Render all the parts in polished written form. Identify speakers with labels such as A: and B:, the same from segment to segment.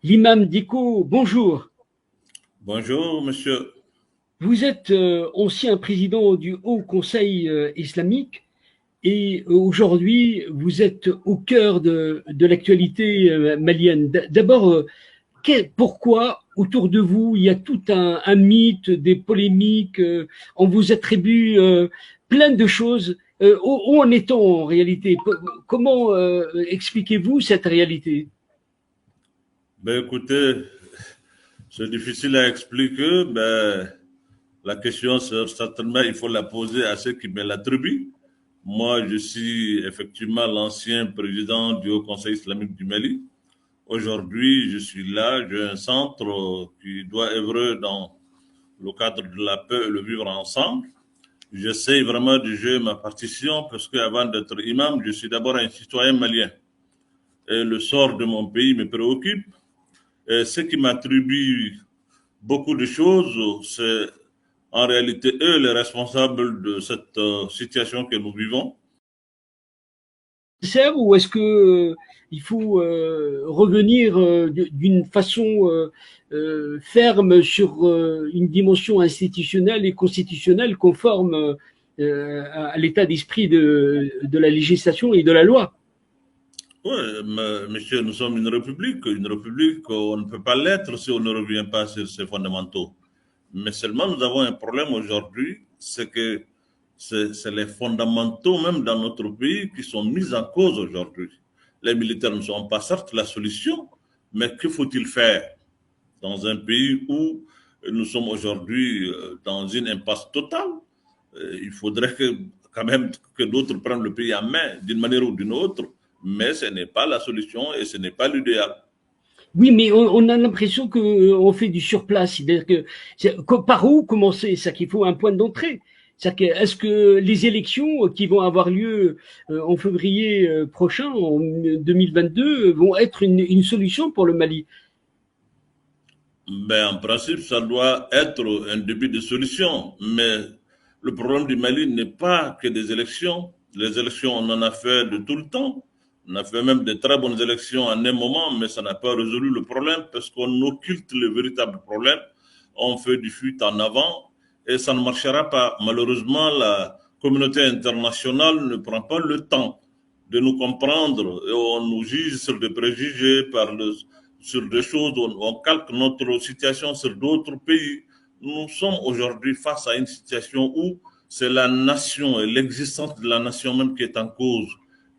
A: L'imam Diko, bonjour.
B: Bonjour, monsieur.
A: Vous êtes ancien président du Haut Conseil islamique et aujourd'hui vous êtes au cœur de l'actualité malienne. D'abord, pourquoi autour de vous il y a tout un mythe, des polémiques, on vous attribue plein de choses. Où en est-on en réalité? Comment expliquez-vous cette réalité?
B: Ben, écoutez, c'est difficile à expliquer. Ben, la question, certainement, il faut la poser à ceux qui me l'attribuent. Moi, je suis effectivement l'ancien président du Haut Conseil islamique du Mali. Aujourd'hui, je suis là, j'ai un centre qui doit œuvrer dans le cadre de la paix et le vivre ensemble. J'essaie vraiment de jouer ma partition parce qu'avant d'être imam, je suis d'abord un citoyen malien. Et le sort de mon pays me préoccupe. Ce qui m'attribue beaucoup de choses, c'est en réalité eux les responsables de cette situation que nous vivons.
A: Nécessaire ou est-ce que il faut revenir d'une façon ferme sur une dimension institutionnelle et constitutionnelle conforme à l'état d'esprit de la législation et de la loi?
B: Oui, monsieur, nous sommes une république. Une république, on ne peut pas l'être si on ne revient pas sur ses fondamentaux. Mais seulement nous avons un problème aujourd'hui, c'est que c'est les fondamentaux même dans notre pays qui sont mis en cause aujourd'hui. Les militaires ne sont pas certes la solution, mais que faut-il faire dans un pays où nous sommes aujourd'hui dans une impasse totale? Il faudrait que, quand même que d'autres prennent le pays en main d'une manière ou d'une autre, mais ce n'est pas la solution et ce n'est pas l'idéal.
A: Oui, mais on a l'impression que on fait du surplace. C'est-à-dire par où commencer? C'est qu'il faut un point d'entrée. Est-ce que les élections qui vont avoir lieu en février prochain, en 2022, vont être une solution pour le Mali?
B: Ben, en principe, ça doit être un début de solution. Mais le problème du Mali n'est pas que des élections. Les élections, on en a fait de tout le temps. On a fait même de très bonnes élections en un moment, mais ça n'a pas résolu le problème parce qu'on occulte le véritable problème. On fait du fuite en avant et ça ne marchera pas. Malheureusement, la communauté internationale ne prend pas le temps de nous comprendre et on nous juge sur des préjugés sur des choses, on calque notre situation sur d'autres pays. Nous sommes aujourd'hui face à une situation où c'est la nation et l'existence de la nation même qui est en cause.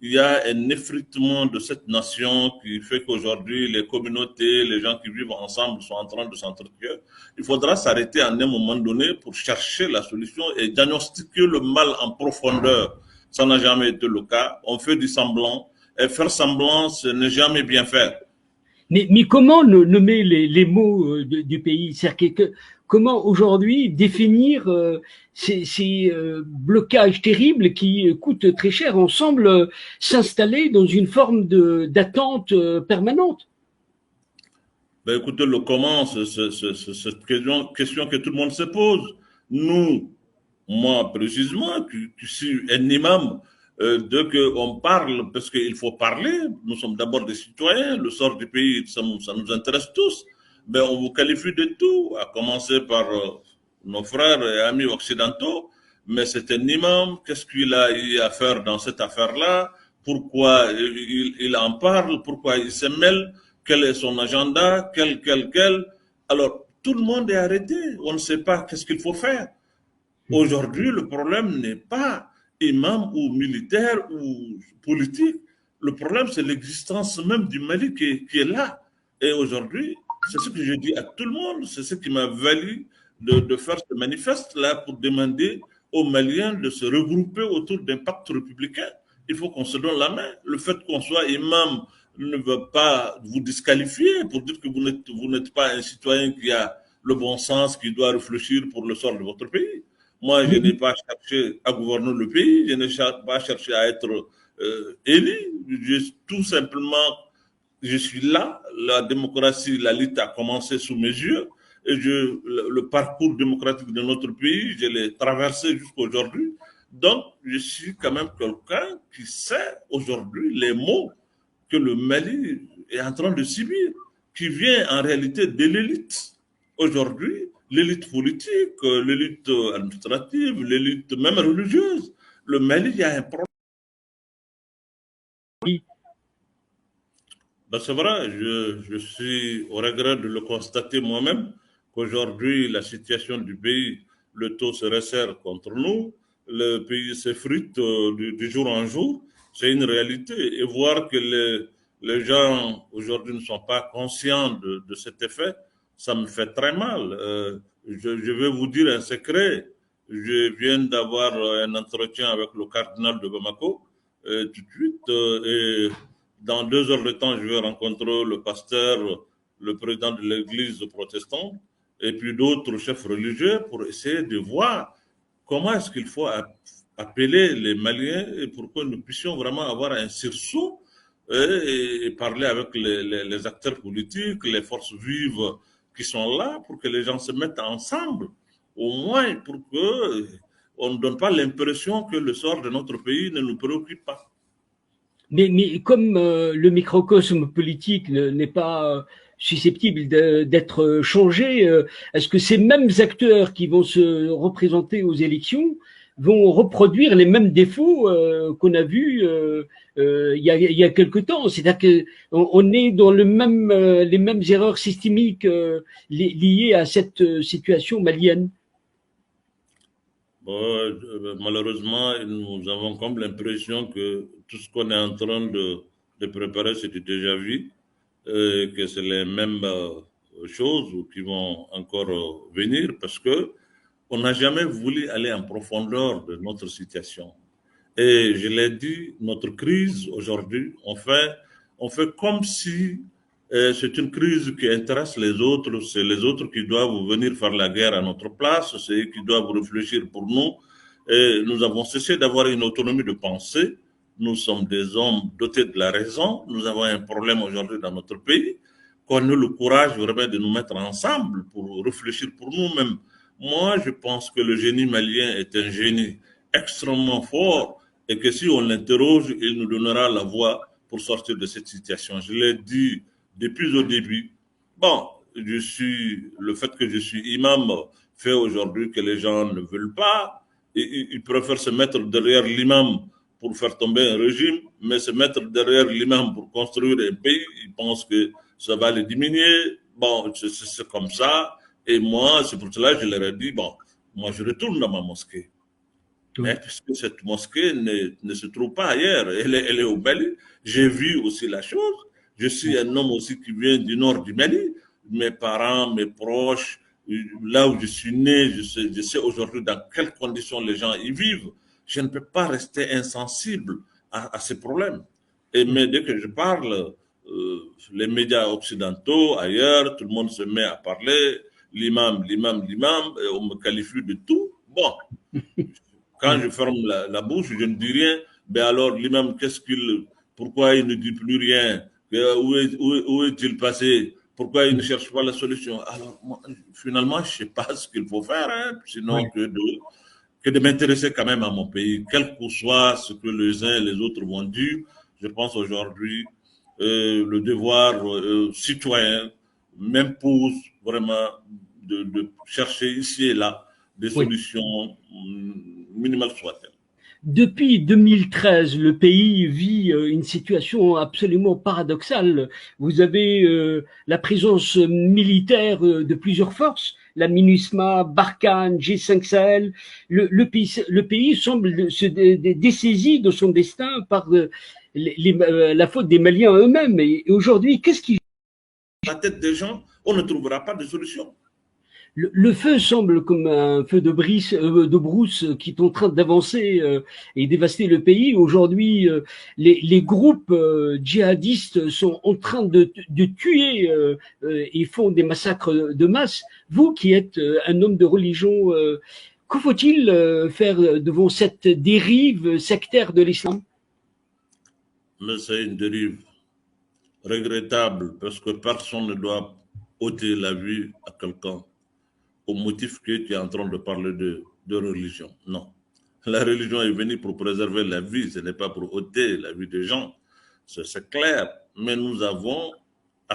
B: Il y a un effritement de cette nation qui fait qu'aujourd'hui, les communautés, les gens qui vivent ensemble sont en train de s'entretuer. Il faudra s'arrêter à un moment donné pour chercher la solution et diagnostiquer le mal en profondeur. Ça n'a jamais été le cas. On fait du semblant. Et faire semblant, ce n'est jamais bien faire.
A: Mais comment nommer les mots du pays? C'est-à-dire comment aujourd'hui définir ces blocages terribles qui coûtent très cher? On semble s'installer dans une forme d'attente permanente.
B: Ben écoutez, le comment, c'est cette question que tout le monde se pose. Nous, moi précisément, qui suis un imam, dès qu'on parle, parce qu'il faut parler, nous sommes d'abord des citoyens, le sort du pays, ça nous intéresse tous, ben on vous qualifie de tout, à commencer par nos frères et amis occidentaux, mais c'est un imam, qu'est-ce qu'il a eu à faire dans cette affaire-là, pourquoi il en parle, pourquoi il se mêle, quel est son agenda, quel. Alors, tout le monde est arrêté, on ne sait pas qu'est-ce qu'il faut faire. Aujourd'hui, le problème n'est pas imam ou militaire ou politique. Le problème, c'est l'existence même du Mali qui est là. Et aujourd'hui, c'est ce que je dis à tout le monde, c'est ce qui m'a valu de faire ce manifeste-là pour demander aux Maliens de se regrouper autour d'un pacte républicain. Il faut qu'on se donne la main. Le fait qu'on soit imam ne veut pas vous disqualifier pour dire que vous n'êtes pas un citoyen qui a le bon sens, qui doit réfléchir pour le sort de votre pays. Moi, je n'ai pas cherché à gouverner le pays, je n'ai pas cherché à être élu. Tout simplement, je suis là. La démocratie, la lutte a commencé sous mes yeux. Et le parcours démocratique de notre pays, je l'ai traversé jusqu'à aujourd'hui. Donc, je suis quand même quelqu'un qui sait aujourd'hui les mots que le Mali est en train de subir. qui vient en réalité de l'élite. Aujourd'hui, l'élite politique, l'élite administrative, l'élite même religieuse. Le Mali, il y a un problème. Ben, c'est vrai, je suis au regret de le constater moi-même, qu'aujourd'hui, la situation du pays, le taux se resserre contre nous, le pays s'effrite du jour en jour, c'est une réalité. Et voir que les gens aujourd'hui ne sont pas conscients de cet effet, ça me fait très mal. Je vais vous dire un secret. Je viens d'avoir un entretien avec le cardinal de Bamako, tout de suite, et dans 2 heures de temps, je vais rencontrer le pasteur, le président de l'église protestante, et puis d'autres chefs religieux pour essayer de voir comment est-ce qu'il faut appeler les Maliens et pour que nous puissions vraiment avoir un sursaut et parler avec les acteurs politiques, les forces vives qui sont là pour que les gens se mettent ensemble, au moins pour que on ne donne pas l'impression que le sort de notre pays ne nous préoccupe pas.
A: Mais comme le microcosme politique n'est pas susceptible d'être changé, est-ce que ces mêmes acteurs qui vont se représenter aux élections vont reproduire les mêmes défauts qu'on a vus il y a quelque temps? C'est-à-dire qu'on est dans les mêmes erreurs systémiques liées à cette situation malienne.
B: Bon, malheureusement, nous avons comme l'impression que tout ce qu'on est en train de préparer, c'est déjà vu, que c'est les mêmes choses qui vont encore venir parce que on n'a jamais voulu aller en profondeur de notre situation. Et je l'ai dit, notre crise aujourd'hui, on fait comme si c'est une crise qui intéresse les autres, c'est les autres qui doivent venir faire la guerre à notre place, c'est eux qui doivent réfléchir pour nous. Et nous avons cessé d'avoir une autonomie de pensée. Nous sommes des hommes dotés de la raison. Nous avons un problème aujourd'hui dans notre pays. Qu'on ait le courage vraiment de nous mettre ensemble pour réfléchir pour nous-mêmes. Moi, je pense que le génie malien est un génie extrêmement fort et que si on l'interroge, il nous donnera la voie pour sortir de cette situation. Je l'ai dit depuis le début. Bon, le fait que je suis imam fait aujourd'hui que les gens ne veulent pas. Ils préfèrent se mettre derrière l'imam pour faire tomber un régime, mais se mettre derrière l'imam pour construire un pays, ils pensent que ça va les diminuer. Bon, c'est comme ça. Et moi, c'est pour cela que je leur ai dit, bon, moi je retourne dans ma mosquée. Mais puisque cette mosquée ne se trouve pas ailleurs, elle est au Mali. J'ai vu aussi la chose. Je suis un homme aussi qui vient du nord du Mali. Mes parents, mes proches, là où je suis né, je sais aujourd'hui dans quelles conditions les gens y vivent. Je ne peux pas rester insensible à ces problèmes. Et mais dès que je parle, les médias occidentaux, ailleurs, tout le monde se met à parler, l'imam, l'imam, l'imam, et on me qualifie de tout. Bon, quand je ferme la bouche, je ne dis rien. Ben alors, l'imam, pourquoi il ne dit plus rien? Où est-il passé? Pourquoi il ne cherche pas la solution? Alors, moi, finalement, je ne sais pas ce qu'il faut faire, hein, sinon que de m'intéresser quand même à mon pays, quel que soit ce que les uns et les autres vont dire. Je pense aujourd'hui, le devoir citoyen m'impose vraiment de chercher ici et là des
A: Oui.
B: solutions minimales soient-elles.
A: Depuis 2013, le pays vit une situation absolument paradoxale. Vous avez la présence militaire de plusieurs forces, la MINUSMA, Barkhane, G5 Sahel. Le pays semble se dessaisir de son destin par la faute des Maliens eux-mêmes. Et aujourd'hui, qu'est-ce qui...
B: La tête des gens, on ne trouvera pas de solution.
A: Le feu semble comme un feu de brousse qui est en train d'avancer et dévaster le pays. Aujourd'hui, les groupes djihadistes sont en train de tuer et font des massacres de masse. Vous qui êtes un homme de religion, que faut-il faire devant cette dérive sectaire de l'islam?
B: Mais c'est une dérive regrettable parce que personne ne doit ôter la vie à quelqu'un au motif que tu es en train de parler de religion. Non. La religion est venue pour préserver la vie, ce n'est pas pour ôter la vie des gens. C'est clair. Mais nous avons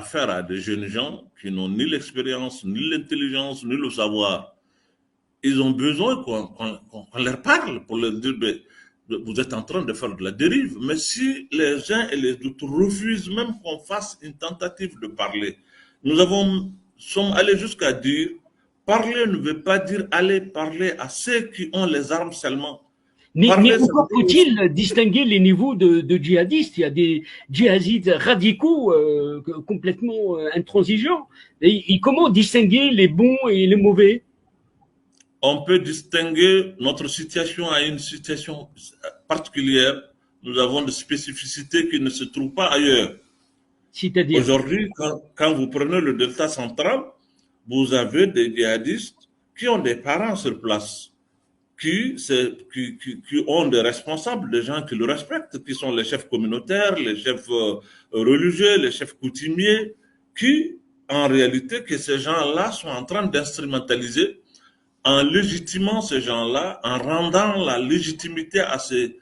B: affaire à des jeunes gens qui n'ont ni l'expérience, ni l'intelligence, ni le savoir. Ils ont besoin qu'on leur parle pour leur dire, ben, vous êtes en train de faire de la dérive. Mais si les uns et les autres refusent même qu'on fasse une tentative de parler, nous sommes allés jusqu'à dire, parler ne veut pas dire aller parler à ceux qui ont les armes seulement.
A: Mais
B: Parler, ça veut
A: encore
B: dire aussi.
A: faut-il distinguer les niveaux de djihadistes. Il y a des djihadistes radicaux complètement intransigeants. Et comment distinguer les bons et les mauvais?
B: On peut distinguer notre situation à une situation particulière. Nous avons des spécificités qui ne se trouvent pas ailleurs.
A: C'est-à-dire,
B: Aujourd'hui, quand vous prenez le delta central, vous avez des djihadistes qui ont des parents sur place, qui ont des responsables, des gens qui le respectent, qui sont les chefs communautaires, les chefs religieux, les chefs coutumiers, qui, en réalité, que ces gens-là sont en train d'instrumentaliser en légitimant ces gens-là, en rendant la légitimité à ces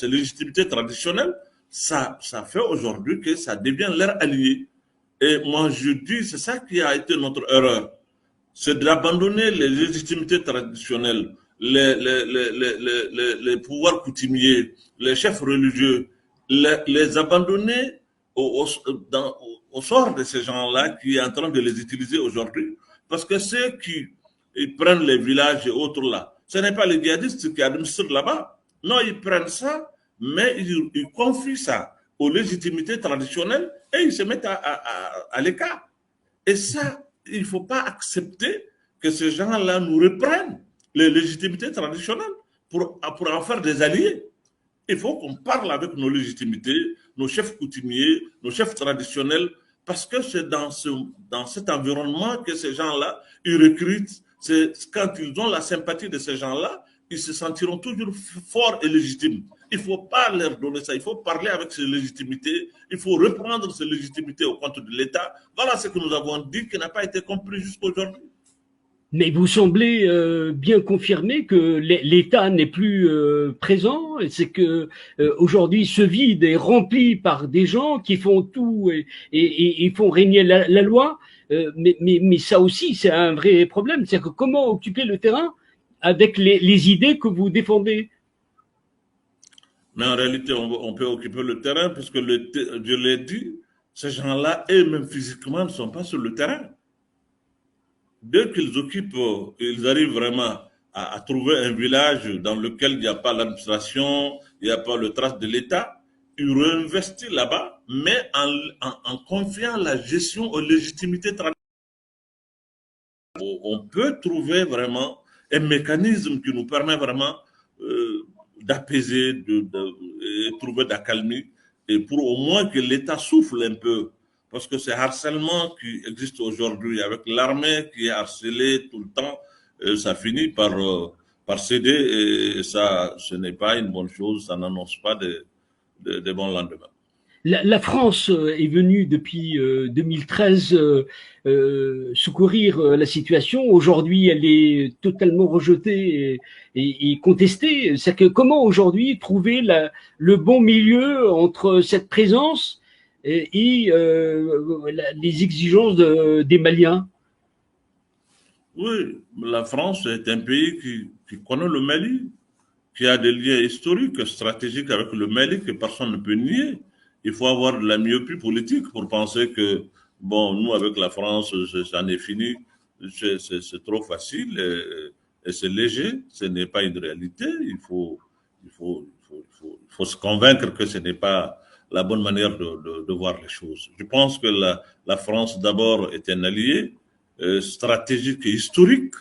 B: légitimités traditionnelles, ça fait aujourd'hui que ça devient leur allié. Et moi, je dis, c'est ça qui a été notre erreur. C'est d'abandonner les légitimités traditionnelles, les pouvoirs coutumiers, les chefs religieux, les abandonner au sort de ces gens-là qui est en train de les utiliser aujourd'hui. Parce que ceux qui prennent les villages et autres là, ce n'est pas les djihadistes qui administrent là-bas. Non, ils prennent ça, mais ils confient ça aux légitimités traditionnelles et ils se mettent à l'écart. Et ça, il ne faut pas accepter que ces gens-là nous reprennent les légitimités traditionnelles pour en faire des alliés. Il faut qu'on parle avec nos légitimités, nos chefs coutumiers, nos chefs traditionnels, parce que c'est dans cet environnement que ces gens-là, ils recrutent. C'est quand ils ont la sympathie de ces gens-là, ils se sentiront toujours forts et légitimes. Il ne faut pas leur donner ça. Il faut parler avec ces légitimités. Il faut reprendre ces légitimités au compte de l'État. Voilà ce que nous avons dit qui n'a pas été compris jusqu'à aujourd'hui.
A: mais vous semblez bien confirmer que l'État n'est plus présent. C'est que aujourd'hui, ce vide est rempli par des gens qui font tout et font régner la loi. Mais ça aussi, c'est un vrai problème. C'est que comment occuper le terrain avec les idées que vous défendez?
B: Mais en réalité, on peut occuper le terrain puisque je l'ai dit, ces gens-là, eux-mêmes physiquement, ne sont pas sur le terrain. Dès qu'ils occupent, ils arrivent vraiment à trouver un village dans lequel il n'y a pas l'administration, il n'y a pas le trace de l'État, ils réinvestissent là-bas, mais en confiant la gestion aux légitimités traditionnelles. On peut trouver vraiment un mécanisme qui nous permet vraiment d'apaiser, et trouver d'accalmie, et pour au moins que l'État souffle un peu. Parce que ce harcèlement qui existe aujourd'hui avec l'armée qui est harcelée tout le temps, ça finit par céder et ça, ce n'est pas une bonne chose, ça n'annonce pas de bons lendemains.
A: La France est venue depuis 2013 secourir la situation. Aujourd'hui, elle est totalement rejetée et contestée. C'est que comment aujourd'hui trouver le bon milieu entre cette présence et les exigences des Maliens?
B: Oui, la France est un pays qui connaît le Mali, qui a des liens historiques, stratégiques avec le Mali que personne ne peut nier. Il faut avoir de la myopie politique pour penser que, bon, nous, avec la France, c'en est fini, c'est trop facile et c'est léger, ce n'est pas une réalité. Il faut se convaincre que ce n'est pas la bonne manière de voir les choses. Je pense que la France, d'abord, est un allié stratégique et historique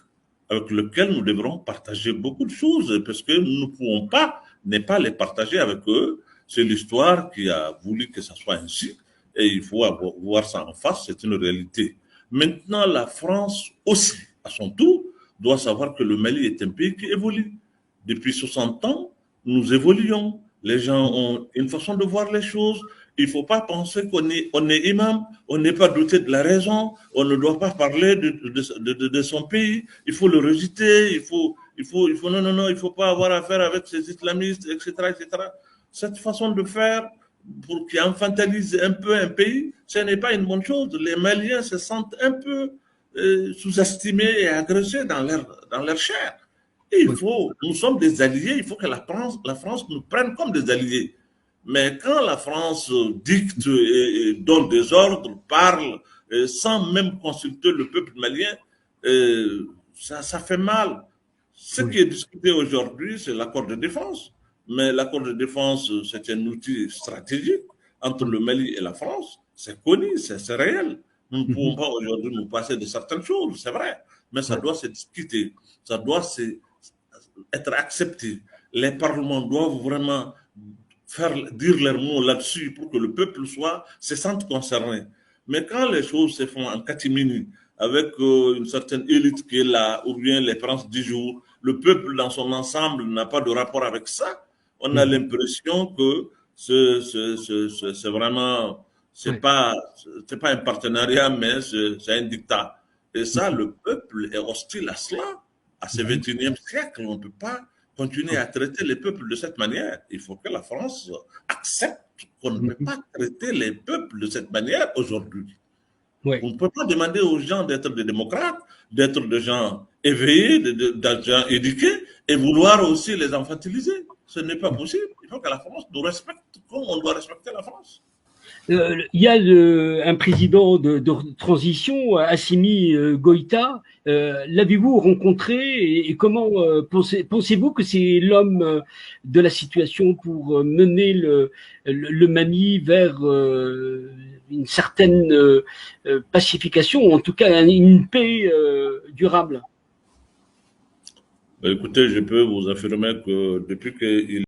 B: avec lequel nous devrons partager beaucoup de choses parce que nous ne pouvons pas ne pas les partager avec eux. C'est l'histoire qui a voulu que ça soit ainsi et il faut voir ça en face, c'est une réalité. Maintenant, la France aussi, à son tour, doit savoir que le Mali est un pays qui évolue. Depuis 60 ans, nous évoluons. Les gens ont une façon de voir les choses. Il ne faut pas penser on est imam, on n'est pas doté de la raison, on ne doit pas parler de son pays, il faut le rejeter, non, il ne faut pas avoir affaire avec ces islamistes, etc., etc. Cette façon de faire qui infantilise un peu un pays, ce n'est pas une bonne chose. Les Maliens se sentent un peu sous-estimés et agressés dans leur chair. Et nous sommes des alliés, il faut que la France nous prenne comme des alliés. Mais quand la France dicte et donne des ordres, parle, sans même consulter le peuple malien, ça fait mal. Ce qui est discuté aujourd'hui, c'est l'accord de défense. Mais l'accord de défense, c'est un outil stratégique entre le Mali et la France. C'est connu, c'est réel. Nous ne pouvons pas aujourd'hui nous passer de certaines choses, c'est vrai. Mais ça doit se discuter, ça doit être accepté. Les parlements doivent vraiment dire leurs mots là-dessus pour que le peuple se sente concerné. Mais quand les choses se font en catimini, avec une certaine élite qui est là, ou bien les princes du jour, le peuple dans son ensemble n'a pas de rapport avec ça, on a l'impression que c'est vraiment, c'est pas un partenariat, mais c'est un dictat. Et ça, le peuple est hostile à cela. À ce 21e siècle, on ne peut pas continuer à traiter les peuples de cette manière. Il faut que la France accepte qu'on ne peut pas traiter les peuples de cette manière aujourd'hui. On ne peut pas demander aux gens d'être des démocrates, d'être des gens éveillés, des gens éduqués, et vouloir aussi les infantiliser. Ce n'est pas possible. Il faut que la France nous respecte comme on doit respecter la France.
A: Il y a un président de transition, Assimi Goïta. L'avez-vous rencontré et comment pensez-vous que c'est l'homme de la situation pour mener le Mali vers une certaine pacification, ou en tout cas une paix durable?
B: Écoutez, je peux vous affirmer que depuis qu'il